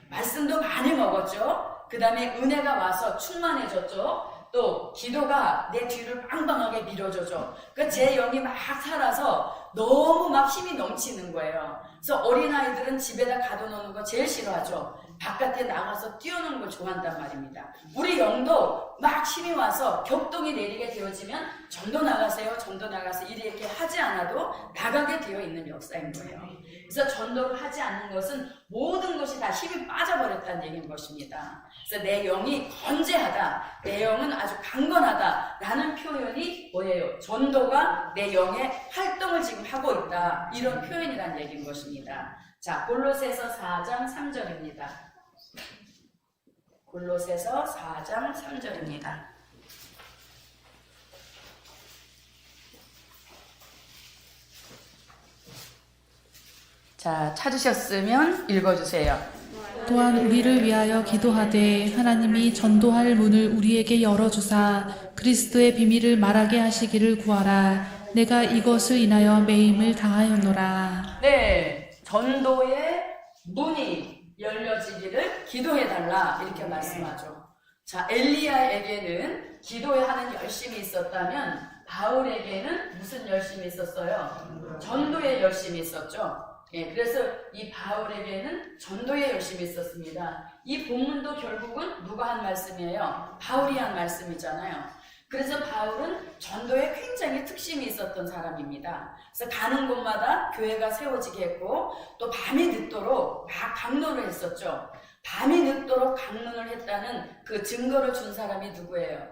말씀도 많이 먹었죠. 그 다음에 은혜가 와서 충만해졌죠. 또 기도가 내 뒤를 빵빵하게 밀어줘죠. 그 제 영이 막 살아서 너무 막 힘이 넘치는 거예요. 그래서 어린아이들은 집에다 가둬놓는 거 제일 싫어하죠. 바깥에 나가서 뛰어노는 걸 좋아한단 말입니다. 우리 영도 막 힘이 와서 격동이 내리게 되어지면 전도 나가세요, 전도 나가세요 이렇게 하지 않아도 나가게 되어 있는 역사인 거예요. 그래서 전도를 하지 않는 것은 모든 것이 다 힘이 빠져버렸다는 얘기인 것입니다. 그래서 내 영이 건재하다, 내 영은 아주 강건하다 라는 표현이 뭐예요? 전도가 내 영의 활동을 지금 하고 있다, 이런 표현이라는 얘기인 것입니다. 자, 골로새서 4장 3절입니다. 골로새서 4장 3절입니다. 자, 찾으셨으면 읽어주세요. 또한 우리를 위하여 기도하되 하나님이 전도할 문을 우리에게 열어주사 그리스도의 비밀을 말하게 하시기를 구하라. 내가 이것을 인하여 매임을 당하였노라. 네, 전도의 문이 열려지기를 기도해달라 이렇게 말씀하죠. 자, 엘리야에게는 기도에 하는 열심이 있었다면 바울에게는 무슨 열심이 있었어요? 전도의 열심이 있었죠. 예, 그래서 이 바울에게는 전도의 열심이 있었습니다. 이 본문도 결국은 누가 한 말씀이에요? 바울이 한 말씀이잖아요. 그래서 바울은 전도에 굉장히 특심이 있었던 사람입니다. 그래서 가는 곳마다 교회가 세워지게 했고 또 밤이 늦도록 막 강론을 했었죠. 밤이 늦도록 강론을 했다는 그 증거를 준 사람이 누구예요?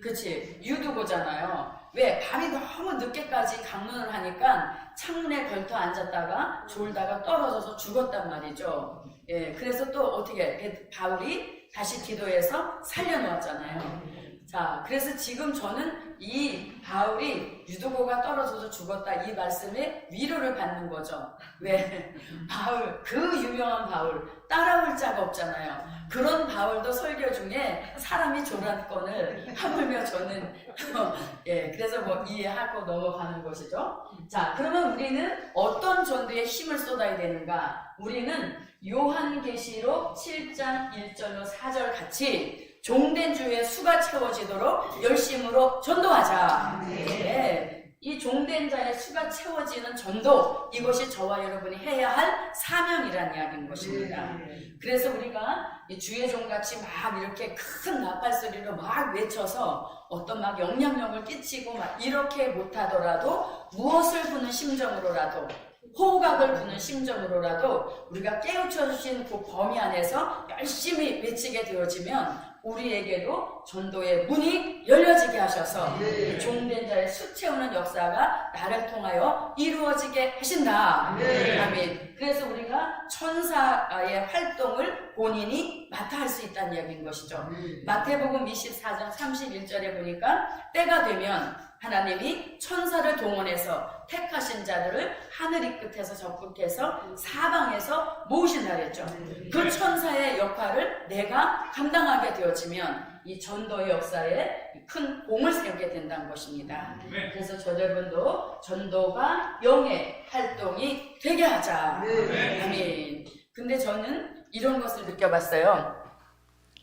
그치? 유두고잖아요. 왜? 밤이 너무 늦게까지 강론을 하니까 창문에 걸터 앉았다가 졸다가 떨어져서 죽었단 말이죠. 예, 그래서 또 어떻게 바울이 다시 기도해서 살려놓았잖아요. 자, 그래서 지금 저는 이 바울이 유두고가 떨어져서 죽었다 이 말씀에 위로를 받는 거죠. 왜? 바울, 그 유명한 바울 따라올 자가 없잖아요. 그런 바울도 설교 중에 사람이 졸한 건을 하물며 저는 예, 그래서 뭐 이해하고 넘어가는 것이죠. 자, 그러면 우리는 어떤 전도에 힘을 쏟아야 되는가? 우리는 요한계시록 7장 1절로 4절 같이 종된 주의 수가 채워지도록 열심으로 전도하자. 네. 이 종된 자의 수가 채워지는 전도, 이것이 저와 여러분이 해야 할 사명이라는 이야기인 것입니다. 그래서 우리가 이 주의 종같이 막 이렇게 큰 나팔 소리로 막 외쳐서 어떤 막 영향력을 끼치고 막 이렇게 못하더라도 무엇을 부는 심정으로라도 호각을 부는 심정으로라도 우리가 깨우쳐 주신 그 범위 안에서 열심히 외치게 되어지면 우리에게도 전도의 문이 열려지게 하셔서 종된 자의 수 채우는 역사가 나를 통하여 이루어지게 하신다. 아멘. 그래서 우리가 천사의 활동을 본인이 맡아 할 수 있다는 이야기인 것이죠. 마태복음 24장 31절에 보니까 때가 되면 하나님이 천사를 동원해서 택하신 자들을 하늘이 끝에서 저 끝에서 사방에서 모으신다 그랬죠. 그 천사의 역할을 내가 감당하게 되어지면 이 전도의 역사에 큰 공을 세우게 된다는 것입니다. 그래서 저 여러분도 전도가 영의 활동이 되게 하자. 아멘. 근데 저는 이런 것을 느껴봤어요.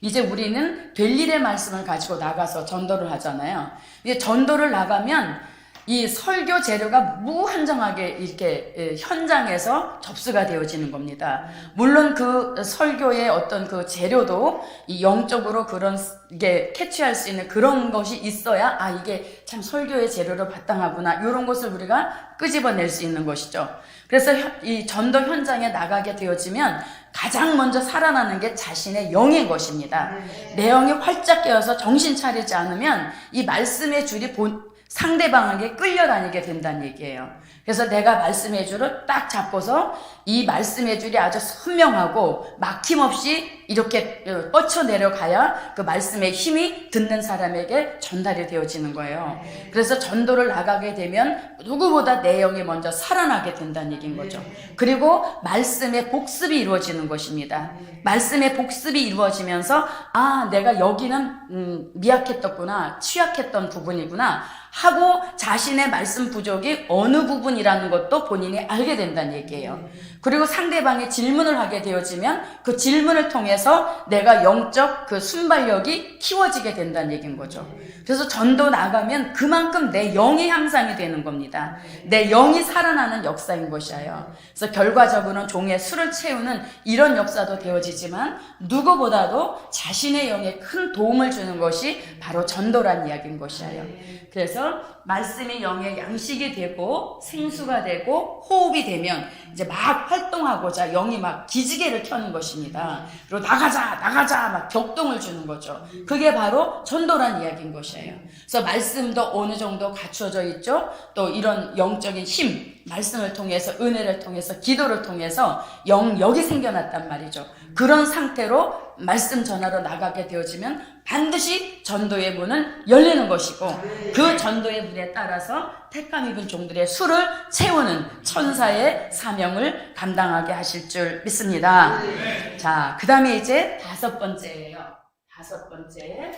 이제 우리는 될 일의 말씀을 가지고 나가서 전도를 하잖아요. 이제 전도를 나가면 이 설교 재료가 무한정하게 이렇게 현장에서 접수가 되어지는 겁니다. 물론 그 설교의 어떤 그 재료도 이 영적으로 그런 게 캐치할 수 있는 그런 것이 있어야 아 이게 참 설교의 재료로 바탕하구나 이런 것을 우리가 끄집어낼 수 있는 것이죠. 그래서 이 전도 현장에 나가게 되어지면 가장 먼저 살아나는 게 자신의 영인 것입니다. 내 영이 활짝 깨어서 정신 차리지 않으면 이 말씀의 줄이 상대방에게 끌려다니게 된다는 얘기예요. 그래서 내가 말씀의 줄을 딱 잡고서 이 말씀의 줄이 아주 선명하고 막힘없이 이렇게 뻗쳐 내려가야 그 말씀의 힘이 듣는 사람에게 전달이 되어지는 거예요. 그래서 전도를 나가게 되면 누구보다 내 영이 먼저 살아나게 된다는 얘기인 거죠. 그리고 말씀의 복습이 이루어지는 것입니다. 말씀의 복습이 이루어지면서 아, 내가 여기는 미약했었구나, 취약했던 부분이구나 하고 자신의 말씀 부족이 어느 부분이라는 것도 본인이 알게 된다는 얘기예요. 그리고 상대방이 질문을 하게 되어지면 그 질문을 통해서 내가 영적 그 순발력이 키워지게 된다는 얘기인 거죠. 그래서 전도 나가면 그만큼 내 영이 향상이 되는 겁니다. 내 영이 살아나는 역사인 것이에요. 그래서 결과적으로는 종의 술을 채우는 이런 역사도 되어지지만 누구보다도 자신의 영에 큰 도움을 주는 것이 바로 전도란 이야기인 것이에요. 그래서 말씀이 영의 양식이 되고 생수가 되고 호흡이 되면 이제 막 활동하고자 영이 막 기지개를 켜는 것입니다. 그리고 나가자 막 격동을 주는 거죠. 그게 바로 전도란 이야기인 것이에요. 그래서 말씀도 어느 정도 갖추어져 있죠. 또 이런 영적인 힘, 말씀을 통해서, 은혜를 통해서, 기도를 통해서 영역이 생겨났단 말이죠. 그런 상태로 말씀 전하러 나가게 되어지면 반드시 전도의 문은 열리는 것이고 그 전도의 문에 따라서 택감 입은 종들의 술을 채우는 천사의 사명을 감당하게 하실 줄 믿습니다. 자, 그 다음에 이제 다섯 번째예요. 다섯 번째.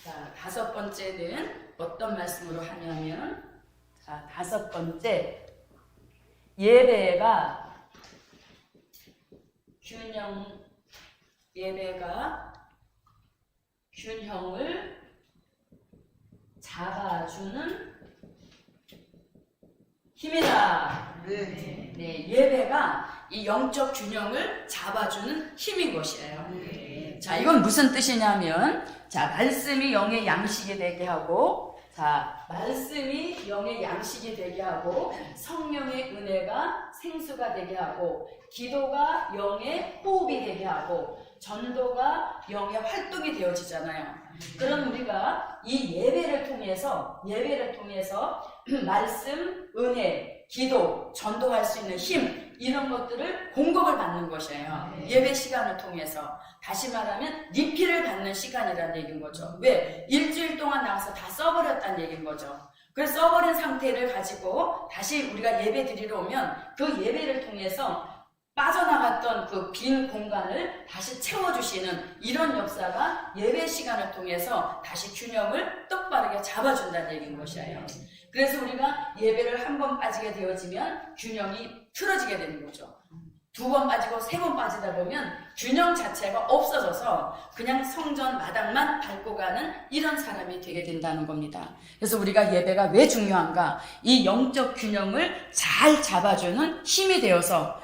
자, 다섯 번째는 어떤 말씀으로 하냐면, 자, 다섯 번째. 예배가 균형을 잡아주는 힘이다. 네, 예배가 이 영적 균형을 잡아주는 힘인 것이에요. 자, 이건 무슨 뜻이냐면, 자, 말씀이 영의 양식이 되게 하고, 자, 말씀이 영의 양식이 되게 하고, 성령의 은혜가 생수가 되게 하고, 기도가 영의 호흡이 되게 하고, 전도가 영의 활동이 되어지잖아요. 그럼 우리가 이 예배를 통해서 말씀, 은혜, 기도, 전도할 수 있는 힘, 이런 것들을 공급을 받는 것이에요. 예배 시간을 통해서. 다시 말하면 리필을 받는 시간이라는 얘기인 거죠. 왜? 일주일 동안 나가서 다 써버렸다는 얘기인 거죠. 그래서 써버린 상태를 가지고 다시 우리가 예배 드리러 오면 그 예배를 통해서 빠져나갔던 그 빈 공간을 다시 채워주시는 이런 역사가 예배 시간을 통해서 다시 균형을 똑바르게 잡아준다는 얘기인 것이에요. 그래서 우리가 예배를 한 번 빠지게 되어지면 균형이 틀어지게 되는 거죠. 두 번 빠지고 세 번 빠지다 보면 균형 자체가 없어져서 그냥 성전 마당만 밟고 가는 이런 사람이 되게 된다는 겁니다. 그래서 우리가 예배가 왜 중요한가? 이 영적 균형을 잘 잡아주는 힘이 되어서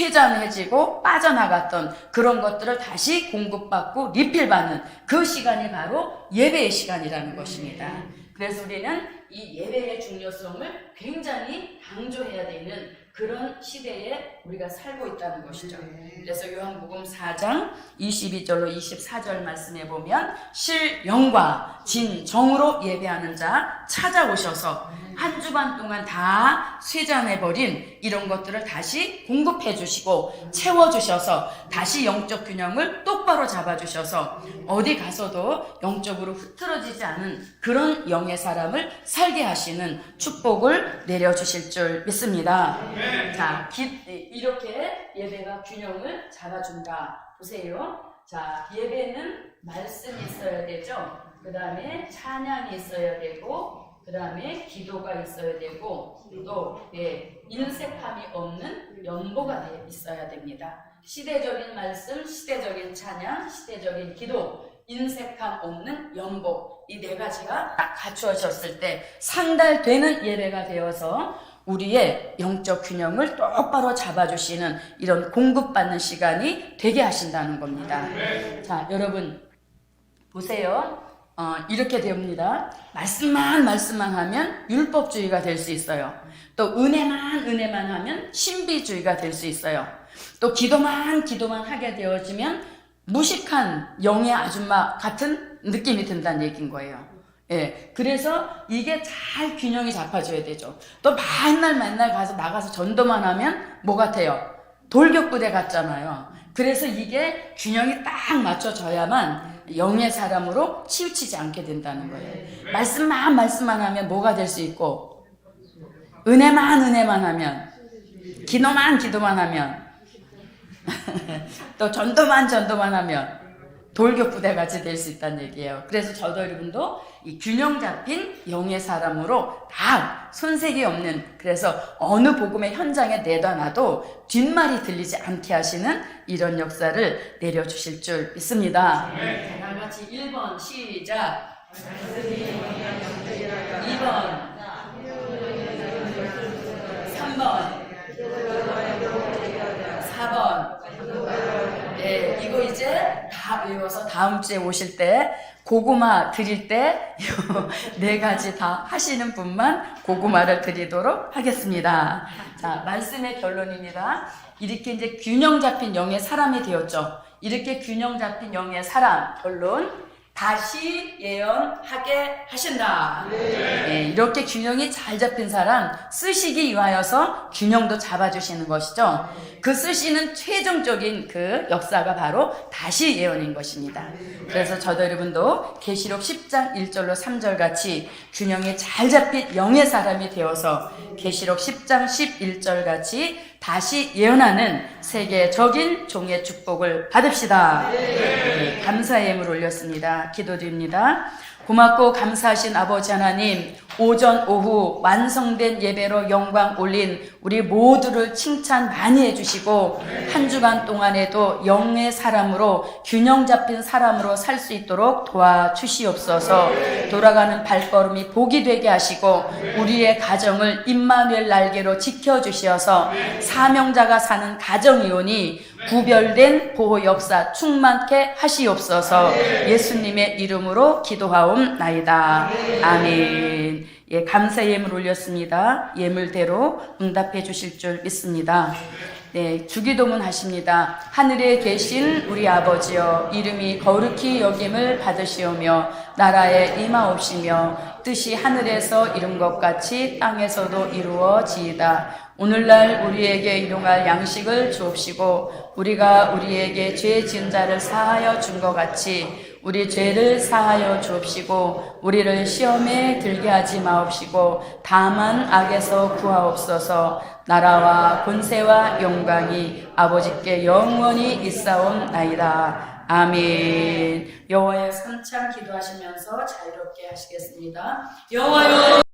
쇠잔해지고 빠져나갔던 그런 것들을 다시 공급받고 리필받는 그 시간이 바로 예배의 시간이라는 것입니다. 그래서 우리는 이 예배의 중요성을 굉장히 강조해야 되는 그런 시대에 우리가 살고 있다는 것이죠. 그래서 요한복음 4장 22절로 24절 말씀에 보면 실영과 진정으로 예배하는 자 찾아오셔서 한 주간 동안 다 쇠잔해버린 이런 것들을 다시 공급해 주시고 채워주셔서 다시 영적 균형을 똑바로 잡아주셔서 어디 가서도 영적으로 흐트러지지 않은 그런 영의 사람을 살게 하시는 축복을 내려주실 줄 믿습니다. 자, 이렇게 예배가 균형을 잡아준다. 보세요. 자, 예배는 말씀이 있어야 되죠. 그 다음에 찬양이 있어야 되고, 그 다음에 기도가 있어야 되고, 또 인색함이 없는 연보가 있어야 됩니다. 시대적인 말씀, 시대적인 찬양, 시대적인 기도, 인색함 없는 연보, 이 네 가지가 딱 갖추어졌을 때 상달되는 예배가 되어서 우리의 영적 균형을 똑바로 잡아주시는 이런 공급받는 시간이 되게 하신다는 겁니다. 자, 여러분 보세요. 이렇게 됩니다. 말씀만 하면 율법주의가 될 수 있어요. 또 은혜만 하면 신비주의가 될 수 있어요. 또 기도만 하게 되어지면 무식한 영의 아줌마 같은 느낌이 든다는 얘기인 거예요. 예, 그래서 이게 잘 균형이 잡아줘야 되죠. 또 맨날 가서 나가서 전도만 하면 뭐 같아요? 돌격부대 같잖아요. 그래서 이게 균형이 딱 맞춰져야만 영의 사람으로 치우치지 않게 된다는 거예요. 말씀만 하면 뭐가 될 수 있고, 은혜만 하면, 기도만 하면, 또 전도만 하면 돌격부대 같이 될 수 있다는 얘기예요. 그래서 저도 여러분도 이 균형 잡힌 영의 사람으로 다 손색이 없는, 그래서 어느 복음의 현장에 내다 놔도 뒷말이 들리지 않게 하시는 이런 역사를 내려주실 줄 믿습니다. 자, 다 같이 1번 시작. 2번 3번 4번. 네, 이거 이제 다 외워서 다음 주에 오실 때 고구마 드릴 때 네 가지 다 하시는 분만 고구마를 드리도록 하겠습니다. 자, 말씀의 결론입니다. 이렇게 이제 균형 잡힌 영의 사람이 되었죠. 이렇게 균형 잡힌 영의 사람, 결론 다시 예언하게 하신다. 네, 이렇게 균형이 잘 잡힌 사람 쓰시기 위하여서 균형도 잡아주시는 것이죠. 그 쓰시는 최종적인 그 역사가 바로 다시 예언인 것입니다. 그래서 저도 여러분도 계시록 10장 1절로 3절 같이 균형이 잘 잡힌 영의 사람이 되어서 계시록 10장 11절 같이 다시 예언하는 세계적인 종의 축복을 받읍시다. 네, 감사의 예물 올렸습니다. 기도드립니다. 고맙고 감사하신 아버지 하나님, 오전 오후 완성된 예배로 영광 올린 우리 모두를 칭찬 많이 해주시고 한 주간 동안에도 영의 사람으로 균형 잡힌 사람으로 살 수 있도록 도와주시옵소서. 돌아가는 발걸음이 복이 되게 하시고 우리의 가정을 임마누엘 날개로 지켜주시어서 사명자가 사는 가정이오니 구별된 보호 역사 충만케 하시옵소서. 예수님의 이름으로 기도하옵나이다. 아멘. 예, 감사 예물 올렸습니다. 예물대로 응답해 주실 줄 믿습니다. 네, 주기도문 하십니다. 하늘에 계신 우리 아버지여, 이름이 거룩히 여김을 받으시오며 나라에 임하옵시며 뜻이 하늘에서 이룬 것 같이 땅에서도 이루어지이다. 오늘날 우리에게 일용할 양식을 주옵시고 우리가 우리에게 죄 지은 자를 사하여 준 것 같이 우리 죄를 사하여 주옵시고 우리를 시험에 들게 하지 마옵시고 다만 악에서 구하옵소서. 나라와 권세와 영광이 아버지께 영원히 있사옵나이다. 아멘. 여호와의 선창 기도하시면서 자유롭게 하시겠습니다. 여호와여